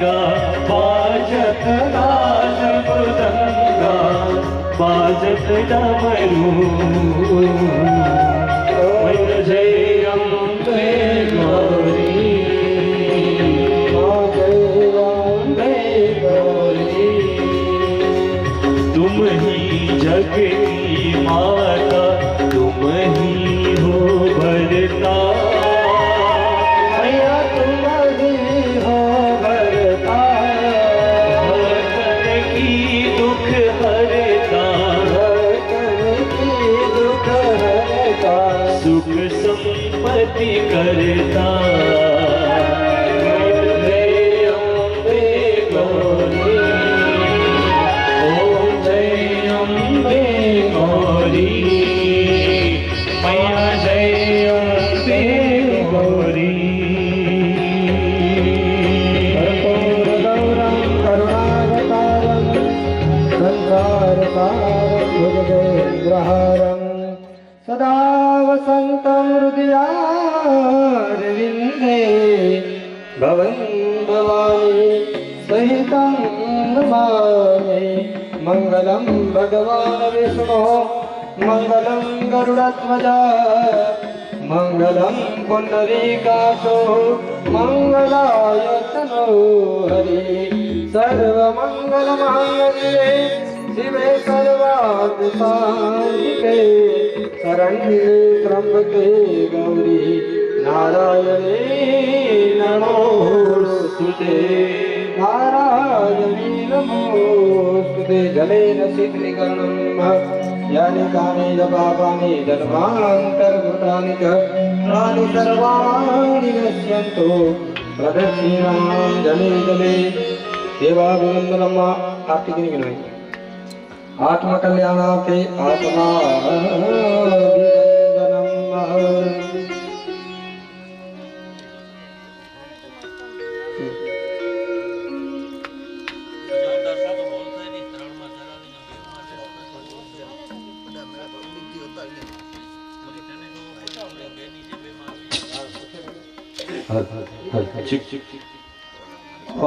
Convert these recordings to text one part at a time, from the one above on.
गा बाजत नाद मृदंगा बाजत डमरू जय अम्बे गौरी जय अम्बे गौरी तुम ही जग की माता तुम ही हो भरता मैया तुम ही हो भरता भक्तन की दुख हरता भक्तन की दुख हरता सुख संपत्ति करता सदा वसन्तं हृदयारविन्दे भवन् भवानी सहितं नमामि मङ्गलं भगवान् विष्णो मङ्गलं गरुडध्वजा मङ्गलं पुण्डरीकाक्षो मङ्गलाय तनो हरि सर्वमङ्गलमाङ्गल्ये शिवे सर्वार्थसाधिके शरण्ये त्र्यम्बके गौरी नारायणी नमोस्तुते नारायणी नमोस्तुते जलेन शीतलीकरणं यानि कानि च पापानि जन्मान्तर्गतानि च तानि सर्वाणि नश्यन्तु प्रदक्षिणां जले जले देवाभिनन्दनम् आरती की नहीं आत्मा कल्याणार्थे आत्मा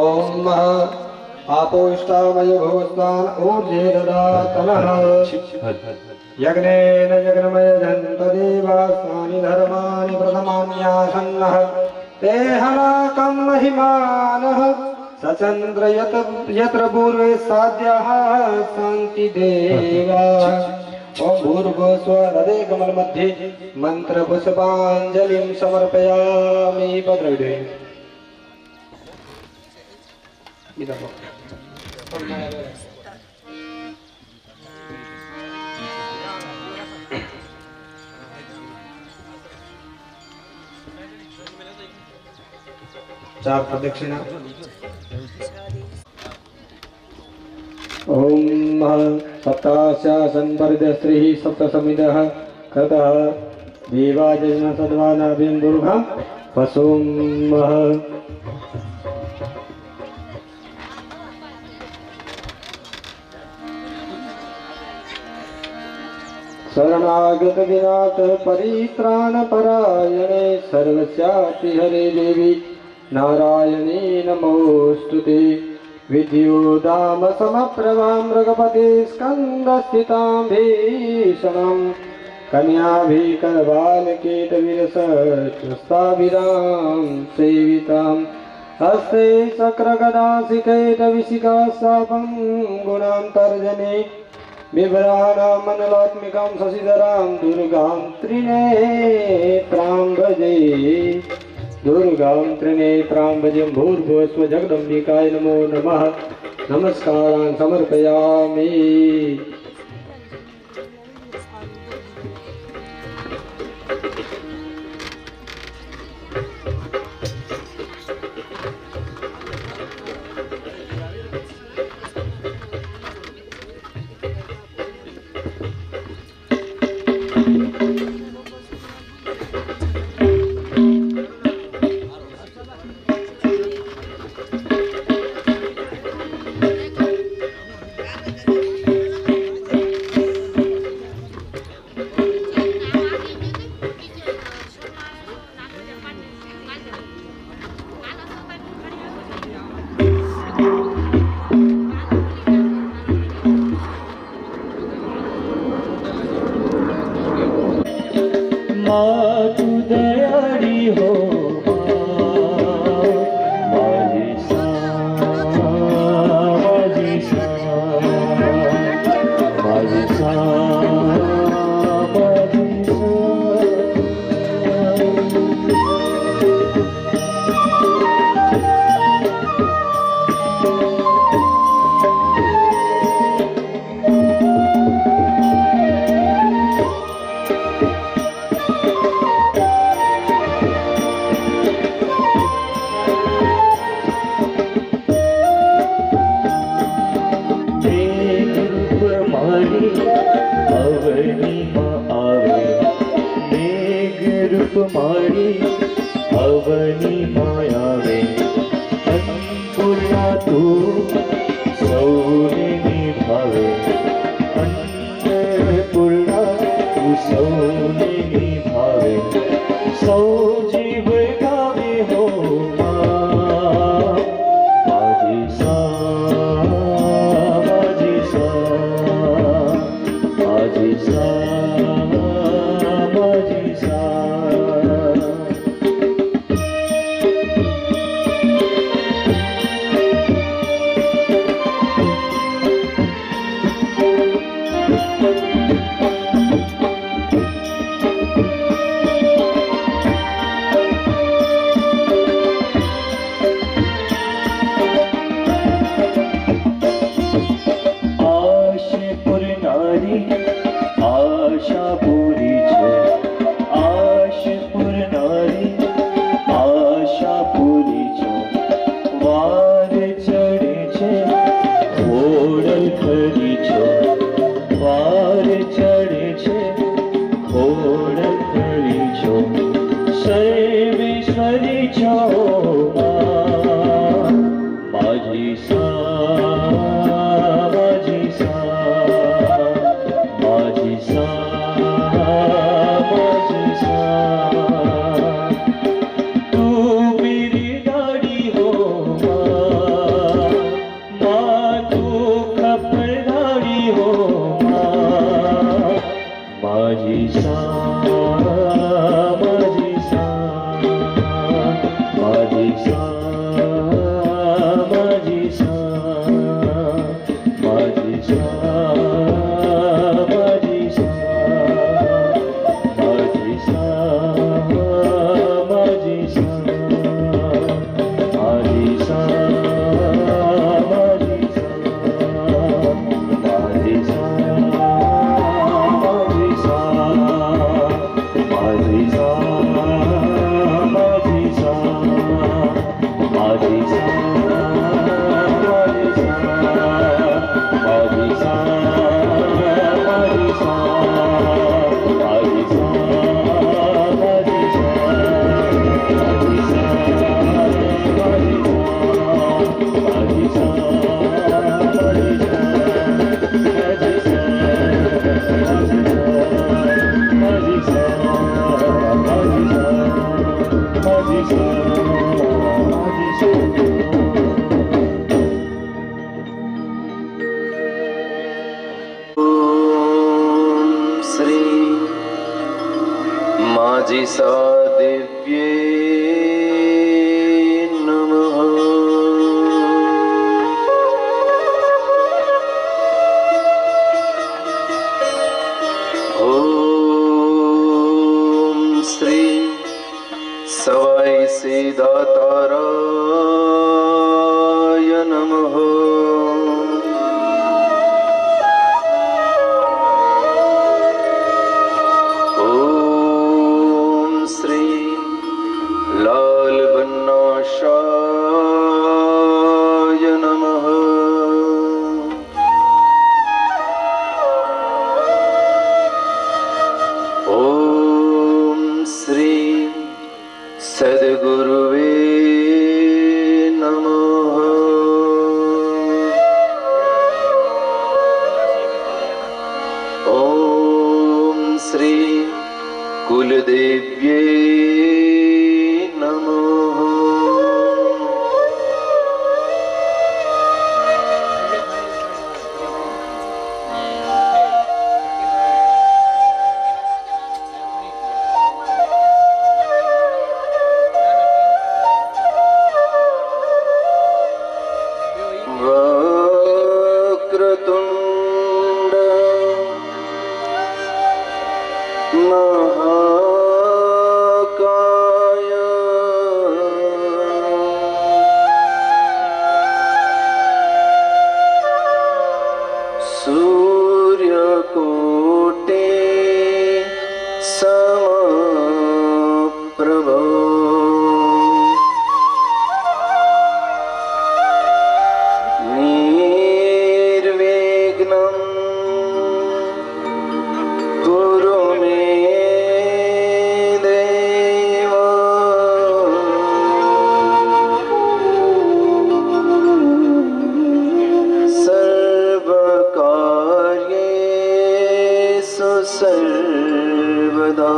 ओम आपो इष्टामय भवस्तान ऊर्जे ददातनः यज्ञेन यज्ञमय जन्त देवास्तानि धर्माणि प्रथमान्यासन्नः ते हनाकं महिमानः सचन्द्र यत्र पूर्वे साध्याः सन्ति देवाः ओम भूर्भुवस्वः हृदय कमल मध्ये मंत्र पुष्पांजलिं समर्पयामि भद्रविदे चार प्रदक्षिणा ओम सप्ताशासन परिदस्त्रिः सप्तसमिदः कृतः देवाजन सद्वानाभिं दुर्गं पशुं शरणागत विनाथ परित्राण परायणे सर्वस्यापि हरे देवी नारायणी नमोस्तुते विद्युदाम समप्रभां मृगपते स्कन्दस्थितां भीषणं कन्याभिकरबालकेतविरसस्ताभिरां सेवितां हस्ते चक्रगदासिकेतविशिखा शापं गुणां तर्जने बिभ्राणां मनलात्मिकां शशिधरां दुर्गां त्रिनेत्रां भजे दुर्गां त्रिनेत्रां भजे भूर्भुवस्व जगदम्बिकाय नमो नमः नमस्कारान् समर्पयामि तू दयाळी हो माझी माझी माझी मारी अवनी मायावे अन्नपूर्णा तू सौने निभावे अन्नपूर्णा तू सौने निभावे सौ जीव गावे हो माझी माझी माझी माझी सा दिव्ये नमः ओम श्री सवाई सिद्धाताराय नमः सद्गुरुवे नमः। ओम श्री कुलदेव्ये नमः। प्रभो निर्विघ्नं कुरु मे देव सर्वकार्येषु सर्वदा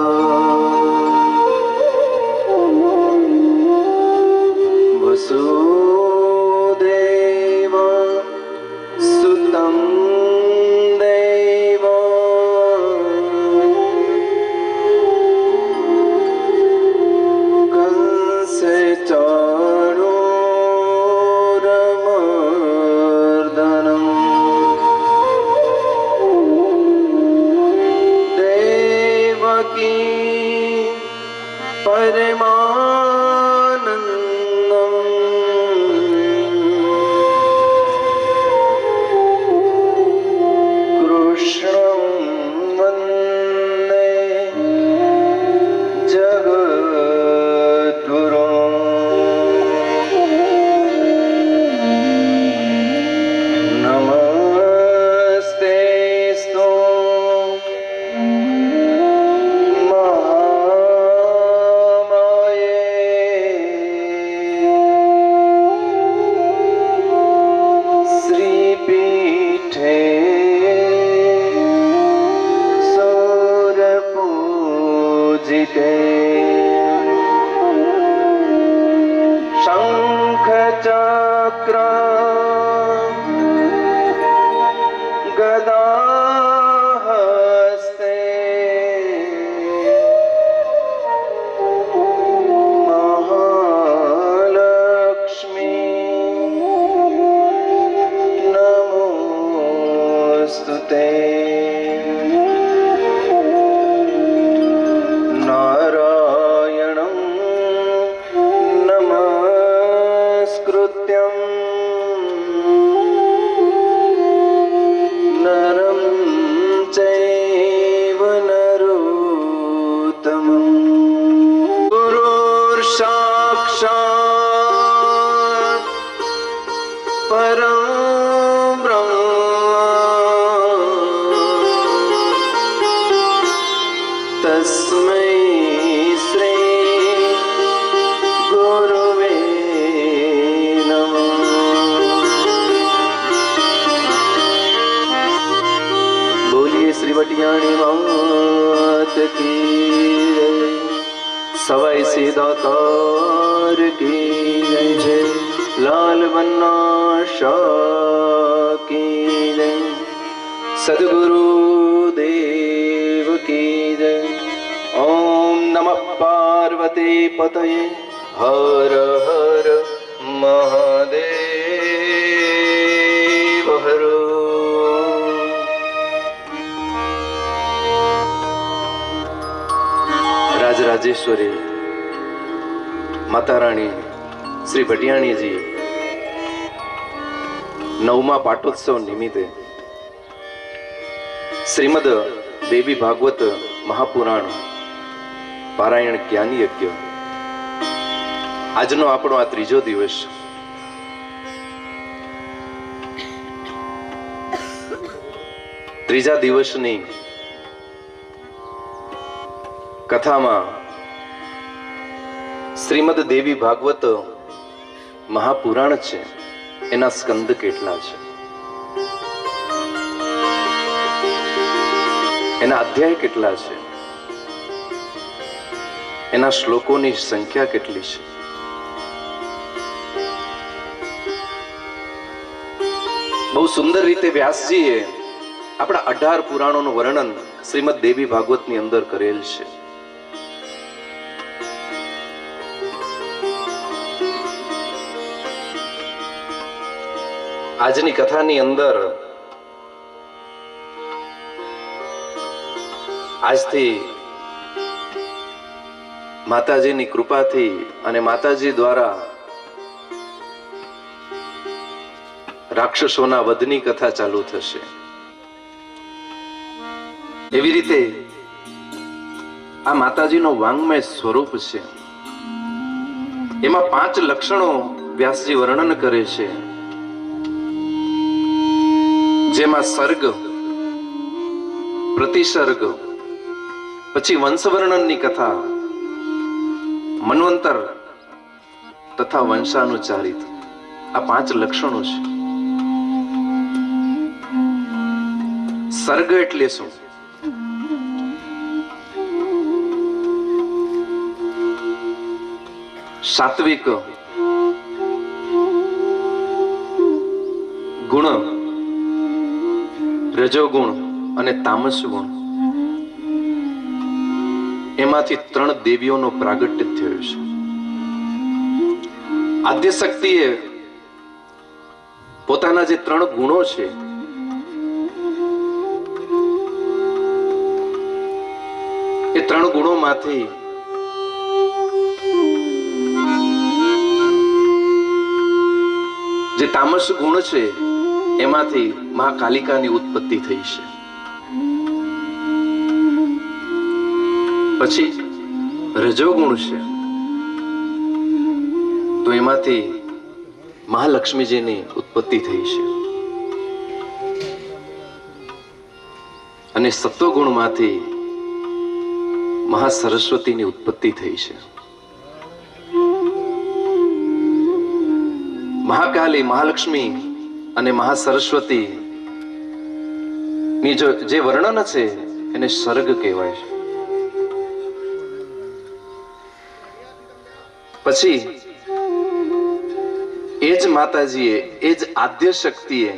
वसुदेव सुतं देव कंसचाणूरमर्दनम् देवकी परमानन्दम् कृष्णं वन्दे जगद्गुरुम् नमस्तेस्तु श्रीपीठे सौरपूजिते शङ्खचक्र गदाहस्ते महालक्ष्मी नमोस्तुते नारायणं नमस्कृत्यं नरं चैव नरोत्तमं गुरुर्साक्षात् परं तस्मै श्री गुरुवे नमः। बोलिए श्री बटियाणी मात की जय, सवाई से दातार की जय, लाल बन्ना शाह की जय, सद्गुरु देव की जय। ओम नमः पार्वती पतये हर हर महादेव हर। राजराजेश्वरी माता रानी श्री भटियाणी जी नवमा पाटोत्सव निमित्ते श्रीमद देवी भागवत महापुराण पारायण ज्ञानी यज्ञ આજનો આપણો આ ત્રીજો દિવસ ત્રીજા દિવસની કથામાં શ્રીમદ દેવી ભાગવત મહાપુરાણ છે એના સ્કંદ કેટલા છે એના અધ્યાય કેટલા છે એના શ્લોકોની સંખ્યા કેટલી છે બહુ સુંદર રીતે વ્યાસજીએ આપણા 18 પુરાણોનું વર્ણન શ્રીમદ દેવી ભાગવતની અંદર કરેલ છે આજની કથાની અંદર આજથી માતાજીની કૃપાથી અને માતાજી દ્વારા રાક્ષસોના વધની કથા ચાલુ થશે એવી રીતે આ માતાજીનો વાંગમય સ્વરૂપ છે એમાં 5 લક્ષણો વ્યાસજી વર્ણન કરે છે, જેમાં સર્ગ, પ્રતિસર્ગ, પછી વંશવર્ણનની કથા, મન્વંતર તથા વંશાનુચારિત, આ 5 લક્ષણો છે. સર્ગ એટલે શું? સાત્વિક ગુણ, રજોગુણ અને તામસ ગુણ, એમાંથી 3 દેવીઓનો પ્રાગટ્ય થયો છે. આદ્ય શક્તિએ પોતાના જે 3 ગુણો છે એ 3 ગુણોમાંથી જે તામસ ગુણ છે એમાંથી મહાકાલિકાની ઉત્પત્તિ થઈ છે. પછી રજોગુણ છે તો એમાંથી મહાલક્ષ્મીજીની ઉત્પત્તિ થઈ છે. અને સત્વગુણમાંથી મહાસરસ્વતીની ઉત્પત્તિ થઈ છે. મહાકાલી, મહાલક્ષ્મી અને મહાસરસ્વતી ની જે વર્ણન છે એને સર્ગ કહેવાય છે. પછી એ જ માતાજીએ, એ જ આદ્ય શક્તિએ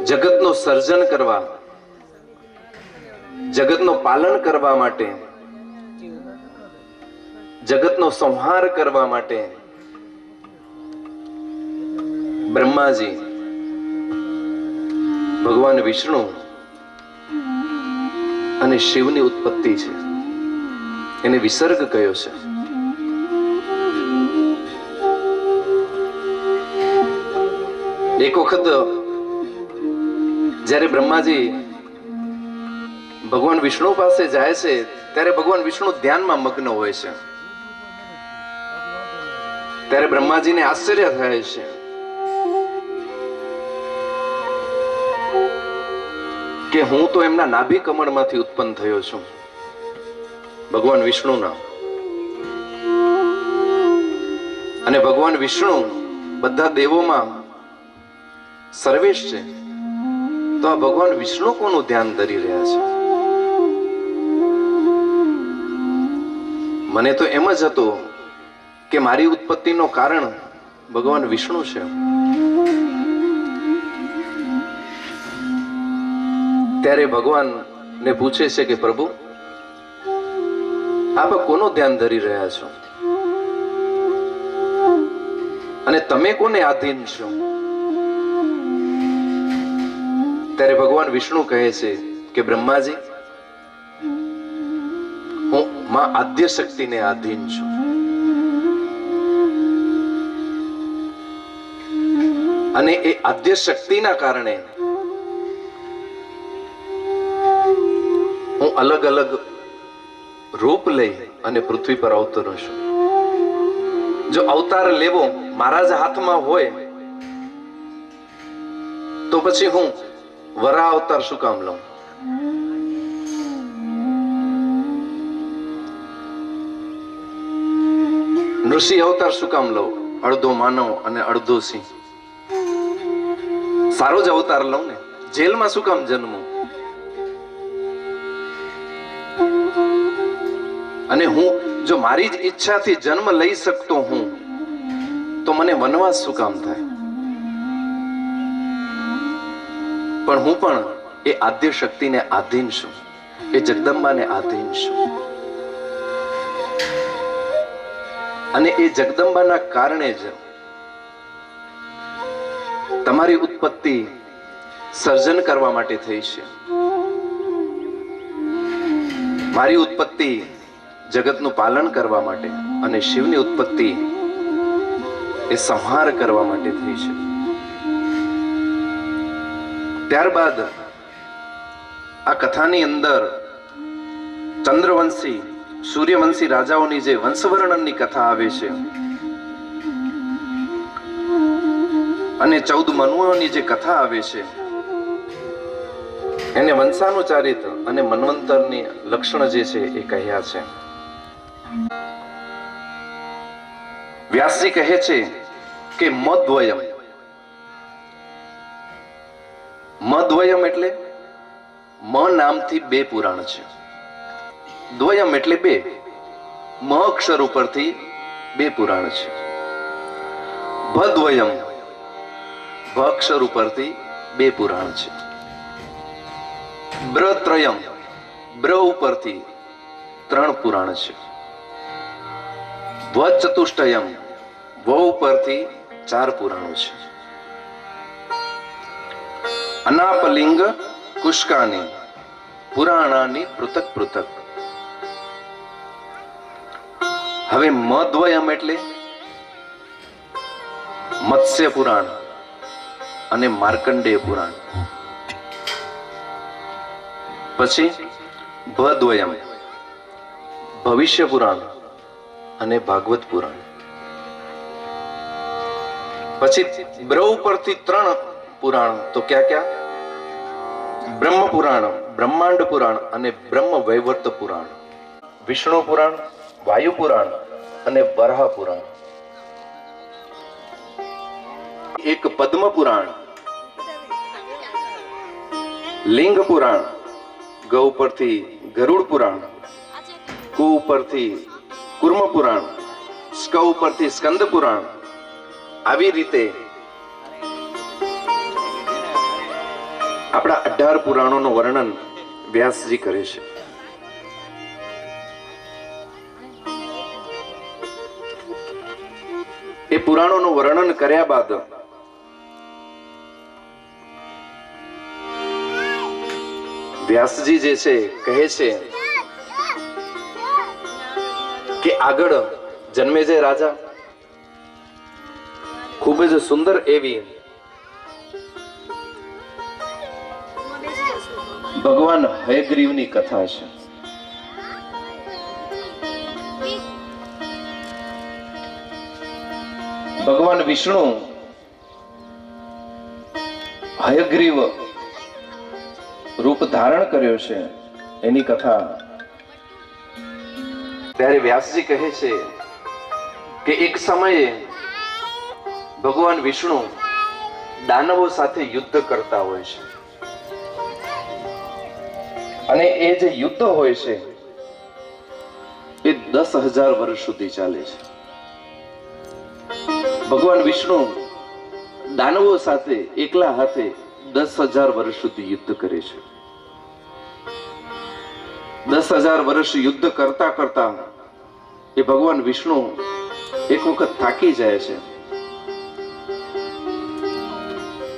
જગતનું સર્જન કરવા, જગતનું પાલન કરવા માટે, જગતનો સંહાર કરવા માટે બ્રહ્માજી, ભગવાન વિષ્ણુ અને શિવની ઉત્પત્તિ છે. એને વિસર્ગ કયો છે. એક વખત જ્યારે બ્રહ્માજી ભગવાન વિષ્ણુ પાસે જાય છે ત્યારે ભગવાન વિષ્ણુ ધ્યાનમાં મગ્ન હોય છે. ત્યારે બ્રહ્માજીને આશ્ચર્ય થાય છે કે હું તો એમના નાભી કમળમાંથી ઉત્પન્ન થયો છું, ભગવાન વિષ્ણુના. અને ભગવાન વિષ્ણુ બધા દેવોમાં સર્વેશ છે, તો આ ભગવાન વિષ્ણુ કોનું ધ્યાન ધરી રહ્યા છે? મને તો એમ જ હતું કે મારી ઉત્પત્તિનો કારણ ભગવાન વિષ્ણુ છે. ત્યારે ભગવાન ને પૂછે છે કે પ્રભુ, આપ કોનું ધ્યાન ધરી રહ્યા છો અને તમે કોને આધીન છો? ત્યારે ભગવાન વિષ્ણુ કહે છે કે બ્રહ્માજી, હું માં આદ્ય શક્તિને આધીન છું. અને એ આદ્ય શક્તિના કારણે હું અલગ અલગ રૂપ લઈ અને પૃથ્વી પર અવતરું છું. જો અવતાર લેવો મારા જ હાથમાં હોય તો પછી હું વરા અવતાર શું કામ લઉં? નૃસિંહ અવતાર શું કામ લઉં? અડધો માનવ અને અડધો સિંહ. સારો જ અવતાર લઉં ને. જેલમાં શું કામ જન્મું? અને હું જો મારી જ ઈચ્છાથી જન્મ લઈ શકતો હું તો મને વનવાસ શું કામ થાય? પણ હું પણ એ આદ્ય શક્તિને આધીન છું, એ જગદંબાને આધીન છું. અને એ જગદંબાના કારણે જ તમારી ઉત્પત્તિ સર્જન કરવા માટે થઈ છે. મારી ઉત્પત્તિ જગતનું પાલન કરવા માટે અને શિવની ઉત્પત્તિ એ સંહાર કરવા માટે થઈ છે. ત્યારબાદ આ કથાની અંદર ચંદ્રવંશી સૂર્યવંશી રાજાઓની જે વંશવર્ણનની કથા આવે છે અને 14 મનુઓની જે કથા આવે છે એને વંશાનુચારિત અને મન્વંતરની લક્ષણ જે છે એ કહ્યા છે. વ્યાસજી કહે છે કે મદ્વયમ એટલે મ નામથી 2 પુરાણ છે. દ્વયમ એટલે 2. મ અક્ષર ઉપરથી 2 પુરાણ છે. ભદ્વયમ ભ અક્ષર ઉપરથી 2 પુરાણ છે. બ્રત્રયમ બ્ર ઉપરથી 3 પુરાણ છે. વચતુષ્ટયમ વ ઉપરથી 4 પુરાણો છે. અનાપલિંગ કુષ્કાની પુરાણાની પૃથક પૃથક. હવે મદ્વયમ એટલે મત્સ્ય પુરાણ અને માર્કંડેય પુરાણ. પછી ભદ્વયમ ભવિષ્ય પુરાણ અને ભાગવત પુરાણ. પછી બ્ર ઉપરથી 3 પુરાણ. તો ક્યાં? બ્રહ્મ પુરાણ, બ્રહ્માંડ પુરાણ અને બ્રહ્મ વૈવર્ત પુરાણ, વિષ્ણુ પુરાણ, વાયુ પુરાણ અને વરાહ પુરાણ. એક પદ્મ પુરાણ, લિંગ પુરાણ, ગ ઉપરથી ગરુડ પુરાણ, કુ ઉપરથી કુર્મ પુરાણ, સ્ક ઉપરથી સ્કંદ પુરાણ. આવી રીતે આપણા 18 પુરાણોનું વર્ણન વ્યાસજી કરે છે. એ પુરાણોનું વર્ણન કર્યા બાદ વ્યાસજી જે છે કહે છે કે આગળ જન્મેજય રાજા ખૂબ જ સુંદર એવી ભગવાન હયગ્રીવની કથા છે. ભગવાન વિષ્ણુ હયગ્રીવ રૂપ ધારણ કર્યો છે એની કથા. ત્યારે વ્યાસજી કહે છે કે એક સમયે ભગવાન વિષ્ણુ દાનવો સાથે યુદ્ધ કરતા હોય છે અને એ જે યુદ્ધ હોય છે એ 10,000 વર્ષ સુધી ચાલે છે. ભગવાન વિષ્ણુ દાનવો સાથે એકલા હાથે 10,000 વર્ષ સુધી યુદ્ધ કરે છે. 10,000 વર્ષ યુદ્ધ કરતા કરતા એ ભગવાન વિષ્ણુ એક વખત થાકી જાય છે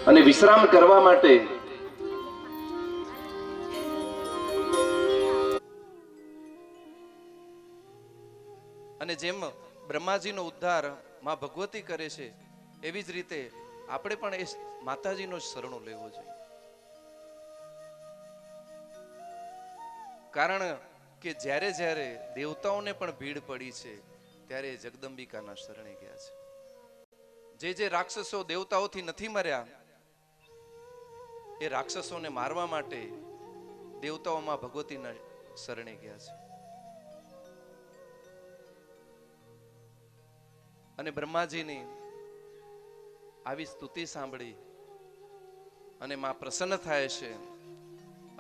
અને વિશ્રામ કરવા માટે અને જેમ બ્રહ્માજીનો ઉદ્ધાર માં ભગવતી કરે છે એવી જ રીતે આપણે પણ એ માતાજીનો શરણો લેવો જોઈએ. કારણ કે જ્યારે જ્યારે દેવતાઓને પણ ભીડ પડી છે ત્યારે જગદંબિકાના શરણે ગયા છે. જે રાક્ષસો દેવતાઓથી નથી મર્યા એ રાક્ષસોને મારવા માટે દેવતાઓમાં ભગવતીના શરણે ગયા છે. અને બ્રહ્માજીની આવી સ્તુતિ સાંભળી અને માં પ્રસન્ન થાય છે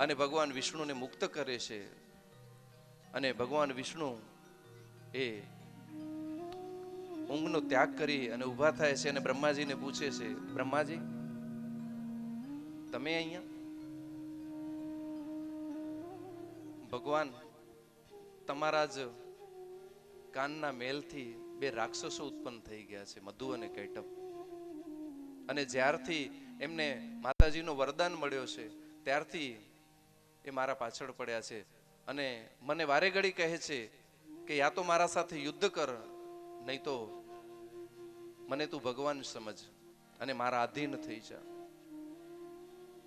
અને ભગવાન વિષ્ણુને મુક્ત કરે છે. અને ભગવાન વિષ્ણુ એ ઊંઘનો ત્યાગ કરી અને ઊભા થાય છે અને બ્રહ્માજીને પૂછે છે, બ્રહ્માજી તમે અહીંયા? ભગવાન તમારા જ કાનના મેલથી 2 રાક્ષસો ઉત્પન્ન થઈ ગયા છે, મધુ અને કૈટભ. અને જ્યારથી એમને માતાજીનો વરદાન મળ્યો છે ત્યારથી એ મારા પાછળ પડ્યા છે અને મને વારે ઘડી કહે છે કે યા તો મારા સાથે યુદ્ધ કર, નહીં તો મને તું ભગવાન સમજ અને મારા આધીન થઈ જા.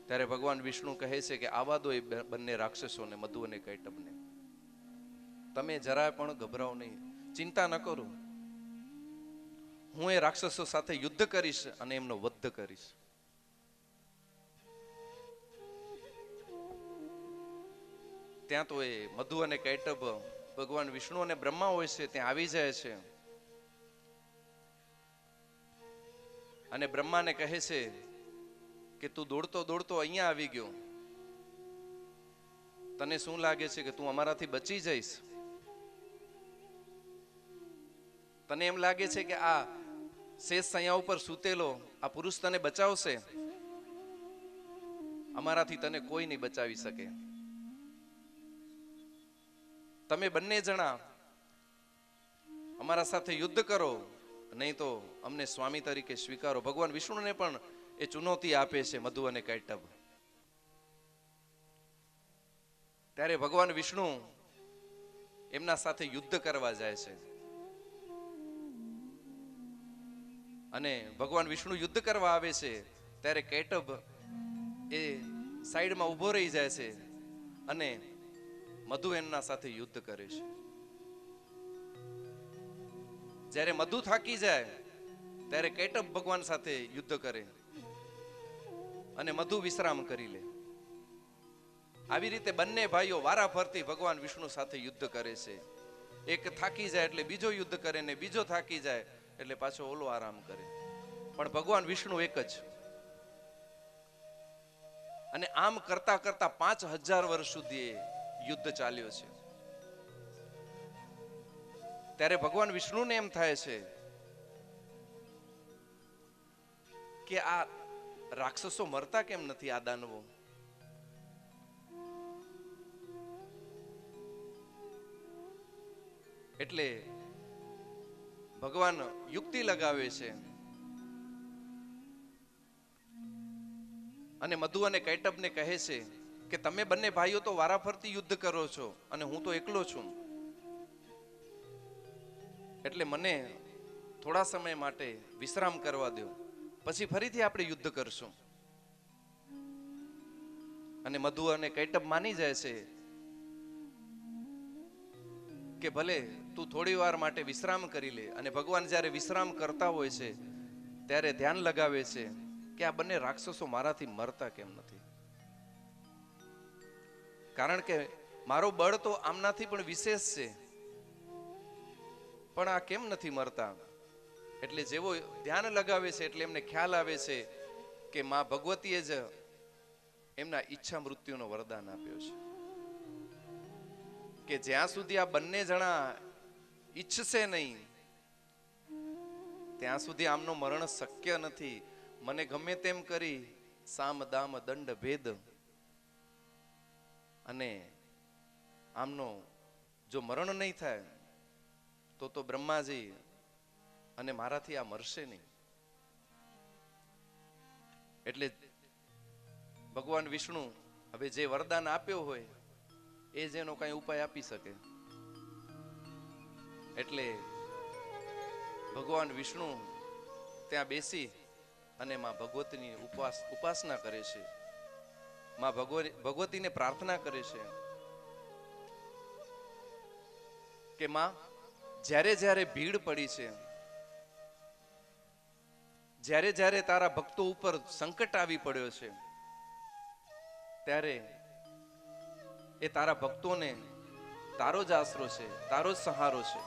ત્યારે ભગવાન વિષ્ણુ કહે છે કે આવા દો એ બંને રાક્ષસોને, મધુ અને કૈટભને. તમે જરાય પણ ગભરાઓ નહીં, ચિંતા ન કરો. હું એ રાક્ષસો સાથે યુદ્ધ કરીશ અને એમનો વધ કરીશ. ત્યાં તો એ મધુ અને કૈટભ ભગવાન વિષ્ણુ અને બ્રહ્મા હોય છે ત્યાં આવી જાય છે અને બ્રહ્માને કહે છે કે તું દોડતો દોડતો અહીંયા આવી ગયો, તને શું લાગે છે કે તું અમારાથી બચી જઈશ? તને એમ લાગે છે કે આ શેષ સૈયા ઉપર સૂતેલો આ પુરુષ તને બચાવશે? અમારાથી તને કોઈ નહીં બચાવી શકે. તમે બંને જણા અમારા સાથે યુદ્ધ કરો, નહીં તો અમને સ્વામી તરીકે સ્વીકારો. ભગવાન વિષ્ણુને પણ એ ચુનૌતી આપે છે મધુ અને કૈટભ. ત્યારે ભગવાન વિષ્ણુ એમના સાથે યુદ્ધ કરવા જાય છે અને ભગવાન વિષ્ણુ યુદ્ધ કરવા આવે છે ત્યારે કૈટભ એ સાઈડમાં ઊભો રહી જાય છે અને મધુ એમના સાથે યુદ્ધ કરે છે. જ્યારે મધુ થાકી જાય ત્યારે કૈટભ ભગવાન સાથે યુદ્ધ કરે અને મધુ વિશ્રામ કરી લે. આવી રીતે બંને ભાઈઓ વારાફરતી ભગવાન વિષ્ણુ સાથે યુદ્ધ કરે છે. એક થાકી જાય એટલે બીજો યુદ્ધ કરે ને બીજો થાકી જાય એટલે પાછો ઓલો આરામ કરે. પણ ભગવાન વિષ્ણુ એક જ. અને આમ કરતા કરતા 5000 વર્ષ સુધી યુદ્ધ ચાલ્યો છે. ત્યારે ભગવાન વિષ્ણુને એમ થાય છે કે આ રાક્ષસો મરતા કેમ નથી, આ દાનવો? એટલે ભગવાન યુક્તિ લગાવે છે અને મધુ અને કૈટભને કહે છે કે તમે બંને ભાઈઓ તો વારાફરતી યુદ્ધ કરો છો અને હું તો એકલો છું, એટલે મને થોડા સમય માટે વિશ્રામ કરવા દો, પછી ફરીથી આપણે યુદ્ધ કરશું. અને મધુ અને કૈટભ માની જાય છે કે ભલે તું થોડી વાર માટે વિશ્રામ કરી લે. અને ભગવાન જ્યારે વિશ્રામ કરતા હોય છે ત્યારે ધ્યાન લગાવે છે કે આ બંને રાક્ષસો મારાથી મરતા કેમ નથી? કારણ કે મારો બળ તો આમનાથી પણ વિશેષ છે, પણ આ કેમ નથી મરતા? એટલે જેવો ધ્યાન લગાવે છે એટલે એમને ખ્યાલ આવે છે કે માં ભગવતીએ જ એમના ઈચ્છા મૃત્યુનો વરદાન આપ્યો છે કે જ્યાં સુધી આ બંને જણા ઈચ્છશે નહીં ત્યાં સુધી આમનો મરણ શક્ય નથી. મને ગમે તેમ કરી સામ દામ દંડ ભેદ અને આમનો જો મરણ નહીં થાય તો બ્રહ્માજી અને મારાથી આ મરશે નહીં. એટલે ભગવાન વિષ્ણુ હવે જે વરદાન આપ્યો હોય એ જ એનો કઈ ઉપાય આપી શકે. એટલે ભગવાન વિષ્ણુ ત્યાં બેસી અને માં ભગવતીની ઉપાસના કરે છે, માં ભગવતીને પ્રાર્થના કરે છે કે માં જ્યારે જ્યારે ભીડ પડી છે, જ્યારે જ્યારે તારા ભક્તો ઉપર સંકટ આવી પડ્યો છે, ત્યારે એ તારા ભક્તોને તારો જ આશરો છે, તારો જ સહારો છે.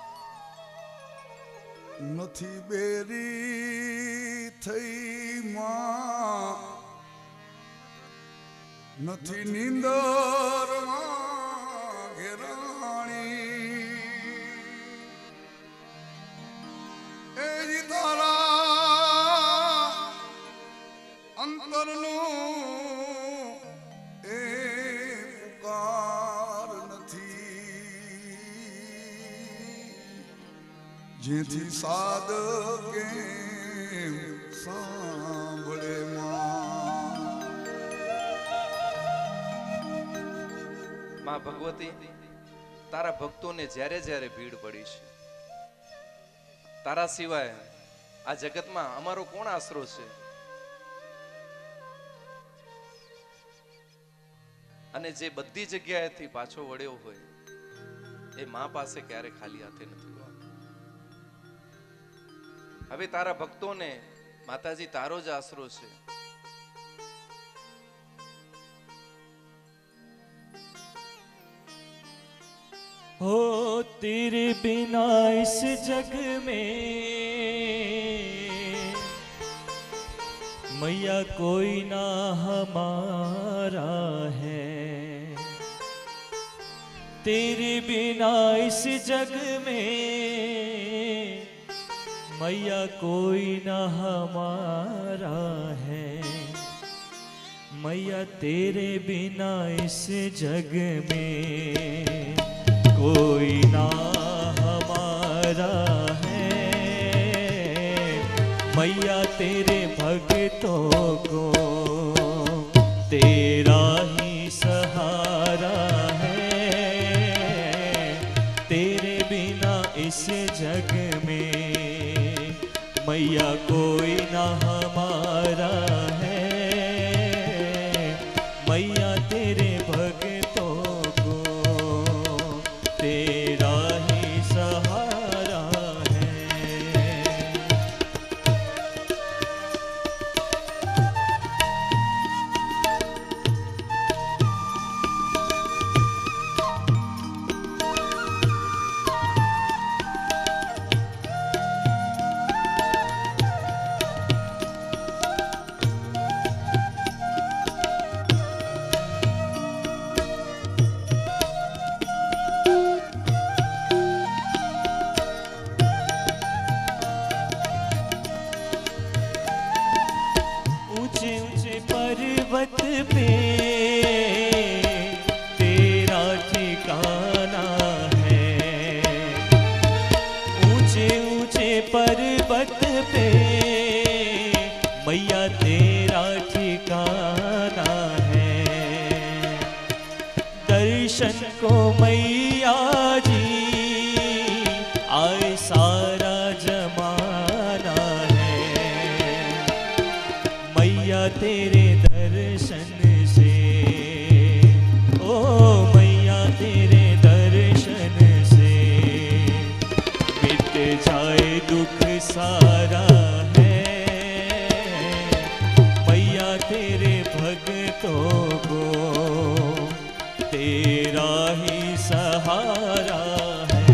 નથી બેરી થઈ માં, નથી નીંદરમાં ઘેરાણી, એ જ તારા અંતરનું એ પુકાર નથી, જેથી સાધકે સાંભળે માં ભગવતી, તારા ભક્તોને જ્યારે જ્યારે ભીડ પડી છે, તારા સિવાય આ જગતમાં અમારો કોણ આશરો છે? અને જે બધી જગ્યાએથી પાછો વળ્યો હોય એ માં પાસે ક્યારે ખાલી હાથે નથી ગયો. હવે તારા ભક્તોને માતાજી તારો જ આશરો છે. हो तेरे बिना इस जग में मैया कोई ना हमारा है, तेरे बिना इस जग में मैया कोई ना हमारा है, मैया तेरे बिना इस जग में कोई ना हमारा है, मैया तेरे भक्तों को तेरा ही सहारा है, तेरे बिना इस जग में मैया कोई ना हमारा है, मैया तेरे भक्तों को तेरा ही सहारा है। ऊंचे ऊंचे पर्वत पे तेरा ठिकाना है, ऊंचे ऊंचे पर्वत पे मैया तेरा ठिकाना है, दर्शन को मैया जी आए सारा जमाना है, मैया तेरे दर्शन से, ओ मैया तेरे दर्शन से मिट जाए दुख सारा है, मैया तेरे भक्तों को तेरा ही सहारा है।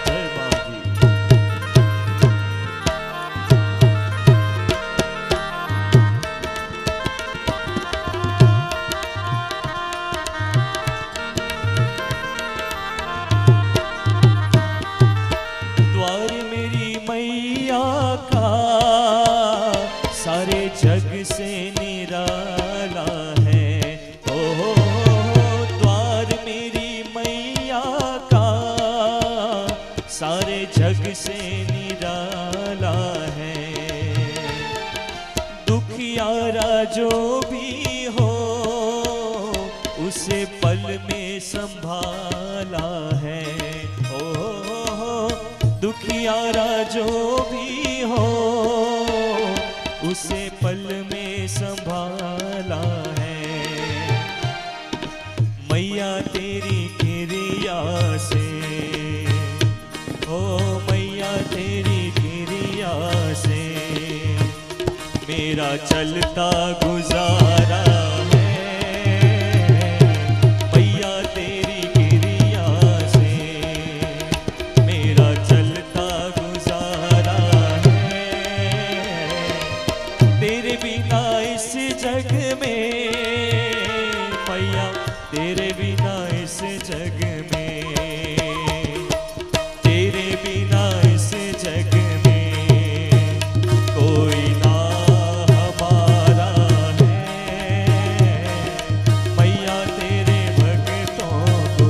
जय माँ जी। द्वार मेरी मैया का सारे जग से निराला है, ओ द्वार मेरी मैया का सारे जग से निराला है, दुखियारा जो भी हो उसे पल में संभाला है, ओ दुखियारा जो भी हो उसे पल में संभाला है, मैया तेरी क्रिया से, ओ मैया तेरी क्रिया से मेरा चलता गुजारा है, मैया तेरी क्रिया से मेरा चलता गुजारा है, तेरे बिना इस जग में मैया तेरे बिना इस जग में, तेरे बिना इस जग में कोई ना हमारा है, मैया तेरे भक्तों को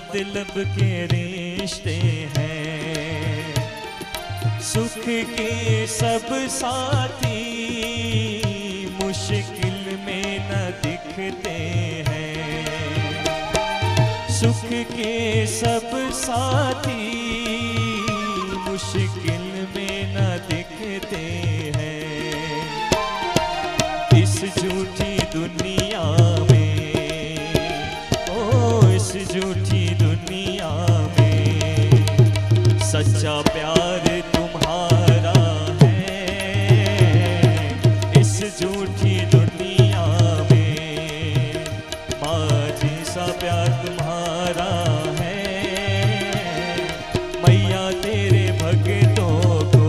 मतलब के रिश्ते हैं, सुख के सब साथी मुश्किल में न दिखते हैं। सुख के सब साथी मुश्किल में न दिखते हैं। इस झूठी दुनिया में, ओ इस झूठी दुनिया में सच्चा प्यार तुम्हारा है। इस झूठी दुनिया में माझी सा प्यार तुम्हारा है। मैया तेरे भक्तों को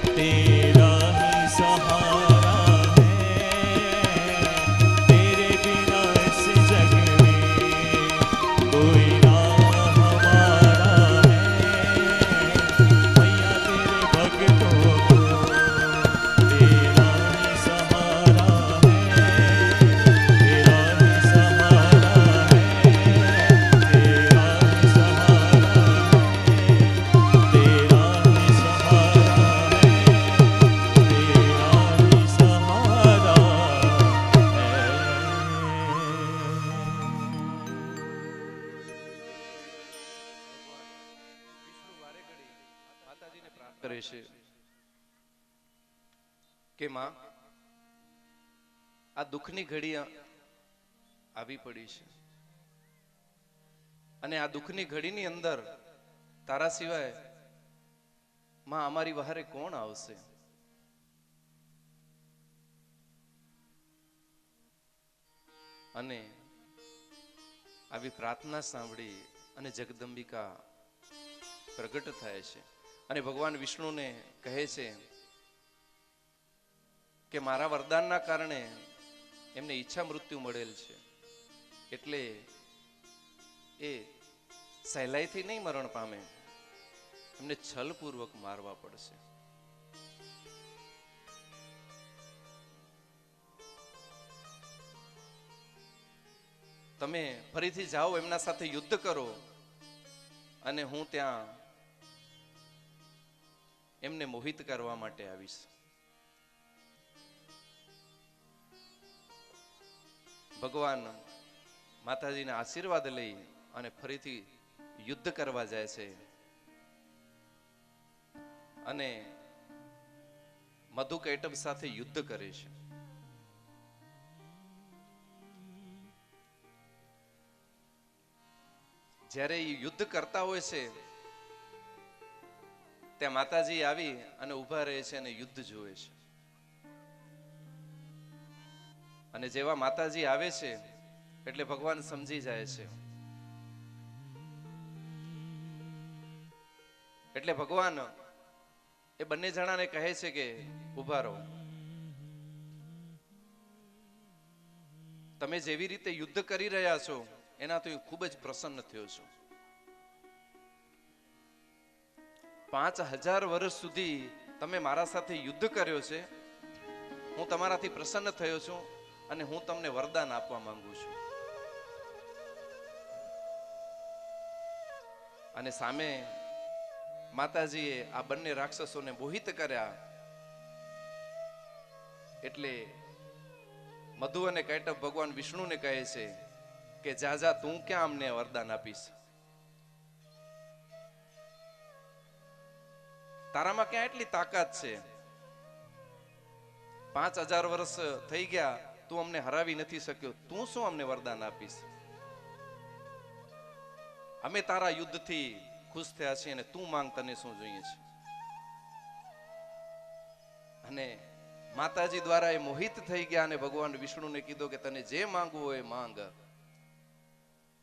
तेरा ही सहारा है। तेरे बिना इस जग में कोई ना हमारा है। मैया तेरे भक्तों को तेरा ही सहारा है। तेरा ही सहारा है। तेरा ही सहारा है। तेरा ही सहारा है। तेरा ही सहारा માતાજીને પ્રાર્થના કરે છે કે માં આ દુઃખની ઘડી આવી પડી છે અને આ દુઃખની ઘડીની અંદર તારા સિવાય માં અમારી વહારે કોણ આવશે? અને આવી પ્રાર્થના સાંભળી અને જગદંબિકા પ્રગટ થાય છે અને ભગવાન વિષ્ણુને કહે છે કે મારા વરદાનના કારણે એમને ઈચ્છા મૃત્યુ મળેલ છે, એટલે એ સહેલાઈથી નહીં મરણ પામે, એમને છલપૂર્વક મારવા પડશે. તમે ફરીથી જાઓ, એમના સાથે યુદ્ધ કરો અને હું ત્યાં એમને મોહિત કરવા માટે આવીશ. ભગવાન માતાજીના આશીર્વાદ લઈ અને ફરીથી યુદ્ધ કરવા જાય છે અને મધુ કૈટભ સાથે યુદ્ધ કરે છે. જ્યારે એ યુદ્ધ કરતા હોય છે ત્યાં માતાજી આવી અને ઉભા રહે છે અને યુદ્ધ જોવે છે. અને જેવા માતાજી આવે છે એટલે ભગવાન સમજી જાય છે. એટલે ભગવાન એ બંને જણાને કહે છે કે ઉભા રહો, તમે જેવી રીતે યુદ્ધ કરી રહ્યા છો એનાથી હું ખૂબ જ પ્રસન્ન થયો છું. 5000 વર્ષ સુધી તમે મારા સાથે યુદ્ધ કર્યો છે, હું તમારાથી પ્રસન્ન થયો છું અને હું તમને વરદાન આપવા માંગુ છું. અને સામે માતાજીએ આ બંને રાક્ષસોને મોહિત કર્યા. એટલે મધુ અને કૈટભ ભગવાન વિષ્ણુને કહે છે કે જા જા, તું ક્યાં અમને વરદાન આપીશ? તારામાં ક્યાં એટલી તાકાત છે? 5000 વર્ષ થઈ ગયા, તું અમને હરાવી નથી શક્યો, તું શું અમને વરદાન આપીશ? અમે તારા યુદ્ધથી ખુશ થયા છીએ અને તું માંગ, તને શું જોઈએ છે? અને માતાજી દ્વારા એ મોહિત થઈ ગયા અને ભગવાન વિષ્ણુને કીધું કે તને જે માંગવું હોય માંગ.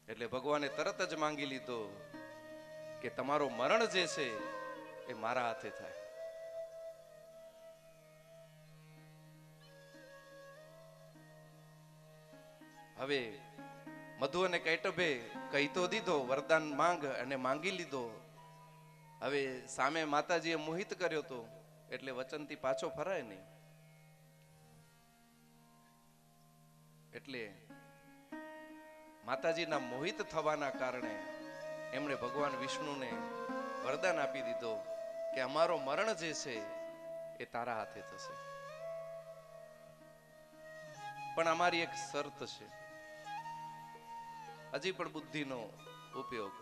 એટલે ભગવાને તરત જ માંગી લીધો કે તમારો મરણ જે છે એ મારા હાથે થાય. હવે મધુ અને કૈટભે કહી તો દીધો, વરદાન માંગ, અને માંગી લીધો. હવે સામે માતાજીએ મોહિત કર્યો તો એટલે વચનથી પાછો ફરાય નહીં. એટલે માતાજીના મોહિત થવાના કારણે એમણે ભગવાન વિષ્ણુને વરદાન આપી દીધો કે અમારો મરણ જે છે એ તારા હાથે થશે, પણ અમારી એક શરત છે, હજી પણ બુદ્ધિનો ઉપયોગ,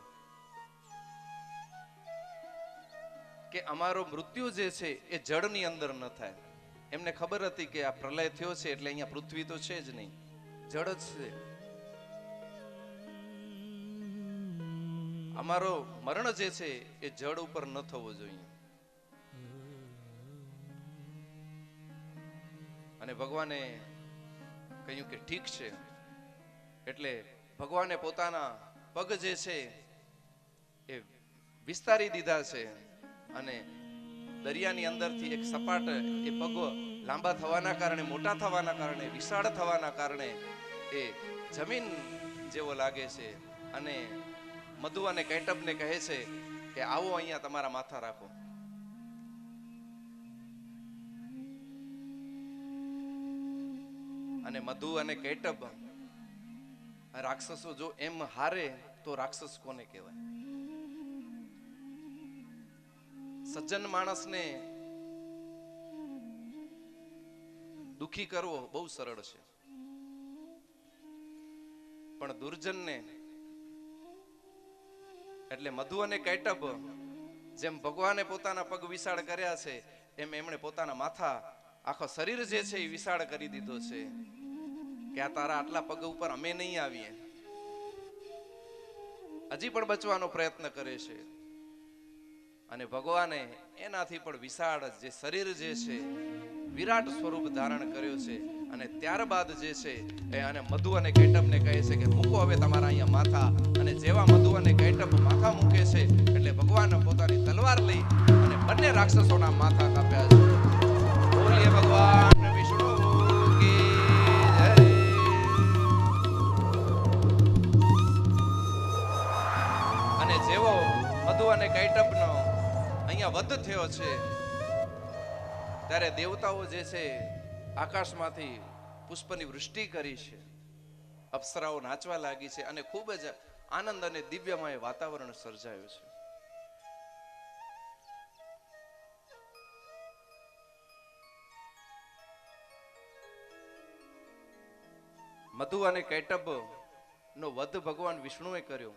કે અમારો મૃત્યુ જે છે એ જળની અંદર ન થાય. એમને ખબર હતી કે આ પ્રલય થયો છે એટલે અહીંયા પૃથ્વી તો છે જ નહીં, જળ જ છે. અમારો મરણ જે છે એ જળ ઉપર ન થવો જોઈએ. અને ભગવાને કહ્યું કે ઠીક છે. એટલે ભગવાને પોતાના પગ જે છે એ વિસ્તારી દીધા છે અને દરિયાની અંદરથી એક સપાટ એ પગ લાંબા થવાના કારણે, મોટા થવાના કારણે, વિશાળ થવાના કારણે એ જમીન જેવો લાગે છે. અને મધુ અને કૈટબને કહે છે કે આવો અહીંયા તમારા માથા રાખો. અને મધુ અને કૈટબ રાક્ષસો જો એમ હારે તો રાક્ષસ કોને કહેવાય? સજ્જન માણસને દુખી કરવો બહુ સરળ છે, પણ દુર્જનને, એટલે મધુ અને કૈટબ જેમ ભગવાને પોતાના પગ વિશાળ કર્યા છે એમ એમણે પોતાના માથા, આખો શરીર જે છે એ વિશાળ કરી દીધો છે કે આ તારા આટલા પગ ઉપર અમે નહીં આવીએ. હજી પણ બચવાનો પ્રયત્ન કરે છે. અને ભગવાને એનાથી પણ વિશાળ જે શરીર જે છે વિરાટ સ્વરૂપ ધારણ કર્યો છે. અને ત્યારબાદ જે છે એ અને મધુ અને કૈટબને કહે છે કે મૂકો હવે તમારા અહીંયા માથા. અને જેવા મધુ અને કૈટબ માથા મૂકે છે એટલે ભગવાન પોતાની તલવાર લઈ અને બંને રાક્ષસોના માથા કાપ્યા છે. બોલીએ ભગવાન વિષ્ણુ કી જય. અને જેવો મધુ અને કૈટબનો અહીંયા વધ થયો છે ત્યારે દેવતાઓ જે છે આકાશમાંથી પુષ્પની વૃષ્ટિ કરી છે, અપ્સરાઓ નાચવા લાગી છે અને ખૂબ જ આનંદ અને દિવ્યમય વાતાવરણ સર્જાયું છે. મધુ અને કૈટબ નો વધ ભગવાન વિષ્ણુએ કર્યો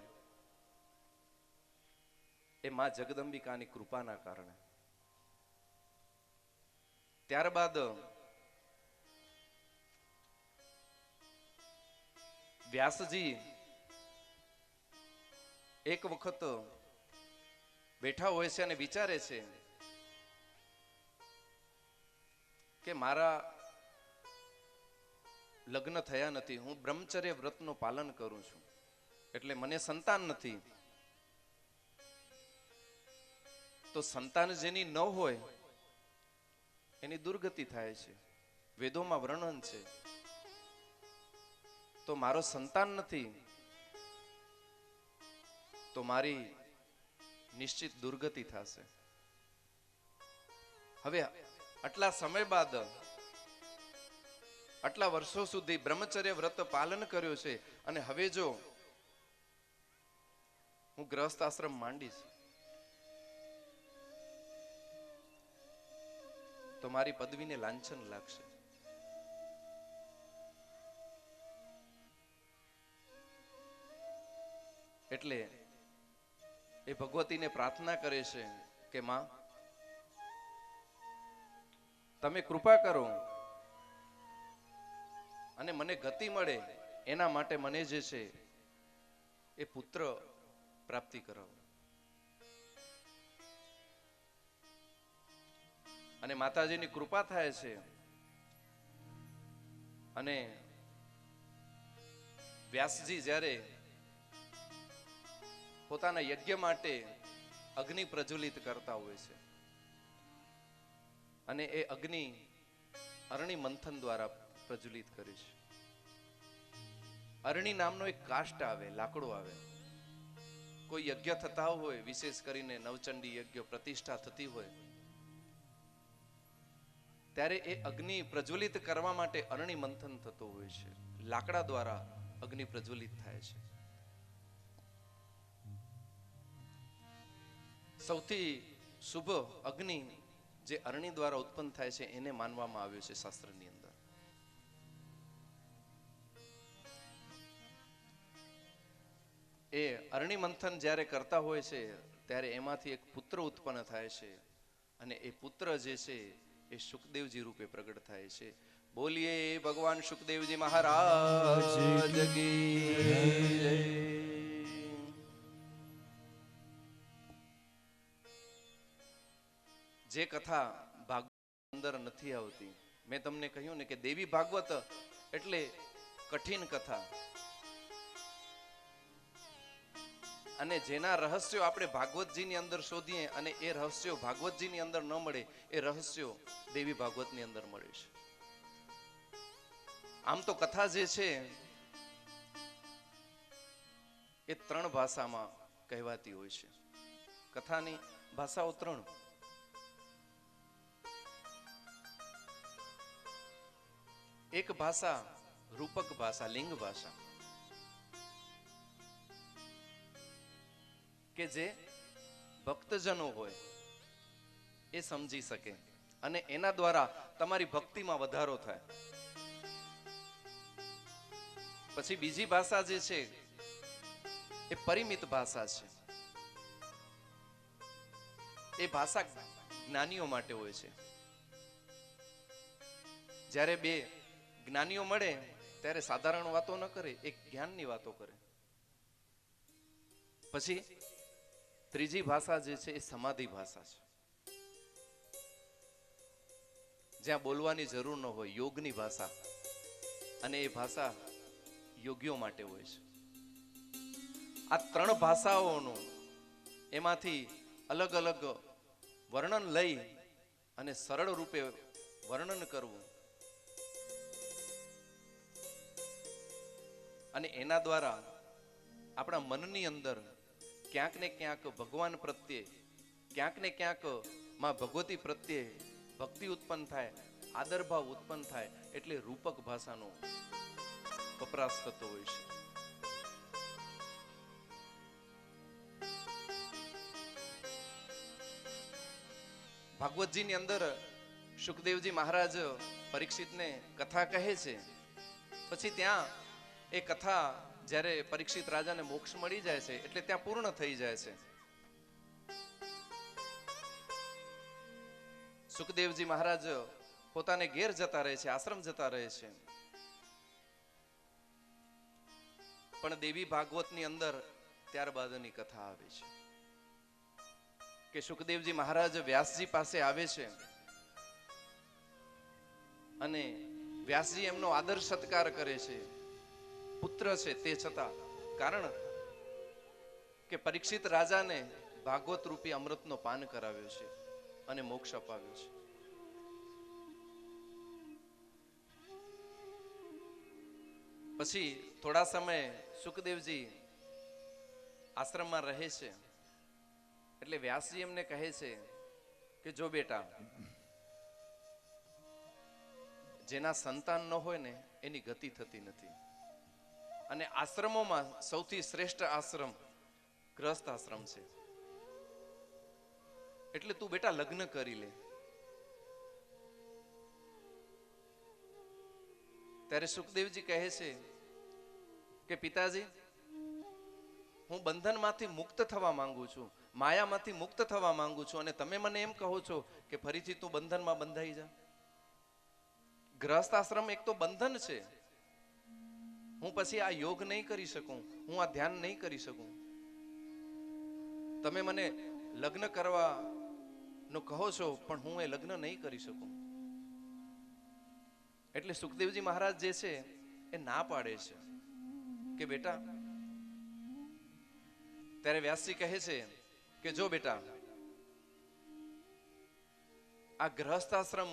એ માં જગદંબિકાની કૃપાના કારણે. ત્યારબાદ વ્યાસજી એક વખત બેઠા હોય છે અને વિચારે છે કે મારા લગ્ન થયા નથી, હું બ્રહ્મચર્ય વ્રતનું પાલન કરું છું એટલે મને સંતાન નથી. તો સંતાન જેની ન હોય એની દુર્ગતિ થાય છે, વેદોમાં વર્ણન છે. તો મારો સંતાન નથી તો મારી નિશ્ચિત દુર્ગતિ થશે. હવે આટલા સમય બાદ, આટલા વર્ષો સુધી બ્રહ્મચર્ય વ્રત પાલન કર્યું છે અને હવે જો હું ગ્રહસ્થ આશ્રમ માંડીશ તો મારી પદવીને લાંછન લાગશે. એટલે એ ભગવતીને પ્રાર્થના કરે છે કે માં તમે કૃપા કરો અને મને ગતિ મળે એના માટે મને જે છે એ પુત્ર પ્રાપ્તિ કરાવો. અને માતાજીની કૃપા થાય છે અને વ્યાસજી જ્યારે પોતાના યજ્ઞ માટે અગ્નિ પ્રજ્વલિત કરતા હોય છે અને એ અગ્નિ અરણી મંથન દ્વારા પ્રજ્વલિત કરે છે. અરણી નામનો એક કાષ્ટ આવે, લાકડું આવે. કોઈ યજ્ઞ થતા હોય, વિશેષ કરીને નવચંડી યજ્ઞ પ્રતિષ્ઠા થતી હોય ત્યારે એ અગ્નિ પ્રજ્વલિત કરવા માટે અરણી મંથન થતું હોય છે. લાકડા દ્વારા અગ્નિ પ્રજ્વલિત થાય છે. સૌથી શુભ અગ્નિ જે અરણી દ્વારા ઉત્પન્ન થાય છે એને માનવામાં આવ્યું છે શાસ્ત્રની અંદર. એ અરણી મંથન જ્યારે કરતા હોય છે ત્યારે એમાંથી એક પુત્ર ઉત્પન્ન થાય છે અને એ પુત્ર જે છે એ સુખદેવજી રૂપે પ્રગટ થાય છે. બોલીએ ભગવાન સુખદેવજી મહારાજ કી જય. જે કથા ભાગવત અંદર નથી આવતી, મેં તમને કહ્યું ને કે દેવી ભાગવત એટલે કઠિન કથા, અને જેના રહસ્યો આપણે ભાગવતજીની અંદર શોધીએ અને એ રહસ્યો ભાગવતજીની અંદર ન મળે, એ રહસ્યો દેવી ભાગવતની અંદર મળે છે. આમ તો કથા જે છે એ 3 ભાષામાં કહેવાતી હોય છે. કથાની ભાષાઓ 3. એક ભાષા રૂપક ભાષા, લિંગ ભાષા, કે જે ભક્તજનો હોય એ સમજી શકે અને એના દ્વારા તમારી ભક્તિમાં વધારો થાય. પછી બીજી ભાષા જે છે એ પરિમિત ભાષા છે. એ ભાષા જ્ઞાનીઓ માટે હોય છે. જ્યારે 2 જ્ઞાનીઓ મળે ત્યારે સાધારણ વાતો ન કરે, એક જ્ઞાનની વાતો કરે. પછી ત્રીજી ભાષા જે છે એ સમાધિ ભાષા છે, જ્યાં બોલવાની જરૂર ન હોય, યોગની ભાષા, અને એ ભાષા યોગીઓ માટે હોય છે. આ 3 ભાષાઓનું એમાંથી અલગ અલગ વર્ણન લઈ અને સરળ રૂપે વર્ણન કરવું અને એના દ્વારા આપણા મનની અંદર ક્યાંક ને ક્યાંક ભગવાન પ્રત્યે, ક્યાંક ને ક્યાંક માં ભગવતી પ્રત્યે ભક્તિ ઉત્પન્ન થાય, આદરભાવ ઉત્પન્ન થાય, એટલે રૂપક ભાષાનો વપરાશ થતો હોય છે. ભાગવતજીની અંદર સુખદેવજી મહારાજ પરીક્ષિતને કથા કહે છે. પછી ત્યાં એ કથા જ્યારે પરીક્ષિત રાજાને મોક્ષ મળી જાય છે એટલે ત્યાં પૂર્ણ થઈ જાય છે. સુખદેવજી મહારાજ પોતાને ઘેર જતા રહે છે, આશ્રમ જતા રહે છે. પણ દેવી ભાગવતની અંદર ત્યારબાદની કથા આવે છે કે સુખદેવજી મહારાજ વ્યાસજી પાસે આવે છે અને વ્યાસજી એમનો આદર સત્કાર કરે છે. પુત્ર છે તે છતાં, કારણ કે પરીક્ષિત રાજાને ભાગવત રૂપી અમૃતનો પાન કરાવ્યો છે અને મોક્ષ અપાવ્યો છે. પછી થોડા સમય સુખદેવજી આશ્રમમાં રહે છે એટલે વ્યાસજી એમને કહે છે કે જો બેટા, જેના સંતાન ન હોય ને એની ગતિ થતી નથી, અને આશ્રમોમાં સૌથી શ્રેષ્ઠ આશ્રમ ગ્રસ્થ આશ્રમ છે, એટલે તું બેટા લગ્ન કરી લે. ત્યારે સુખદેવજી કહે છે કે પિતાજી, હું બંધનમાંથી મુક્ત થવા માંગુ છું, માયામાંથી મુક્ત થવા માંગુ છું, અને તમે મને એમ કહો છો કે ફરીથી તું બંધનમાં બંધાઈ જા. ગ્રસ્થ આશ્રમ એક તો બંધન છે, હું પછી આ યોગ નહીં કરી શકું, હું આ ધ્યાન નહીં કરી શકું. તમે મને લગ્ન કરવાનું કહો છો પણ હું એ લગ્ન નહીં કરી શકું. એટલે સુખદેવજી મહારાજ જે છે એ ના પાડે છે કે બેટા. ત્યારે વ્યાસજી કહે છે કે જો બેટા, આ ગ્રહસ્થાશ્રમ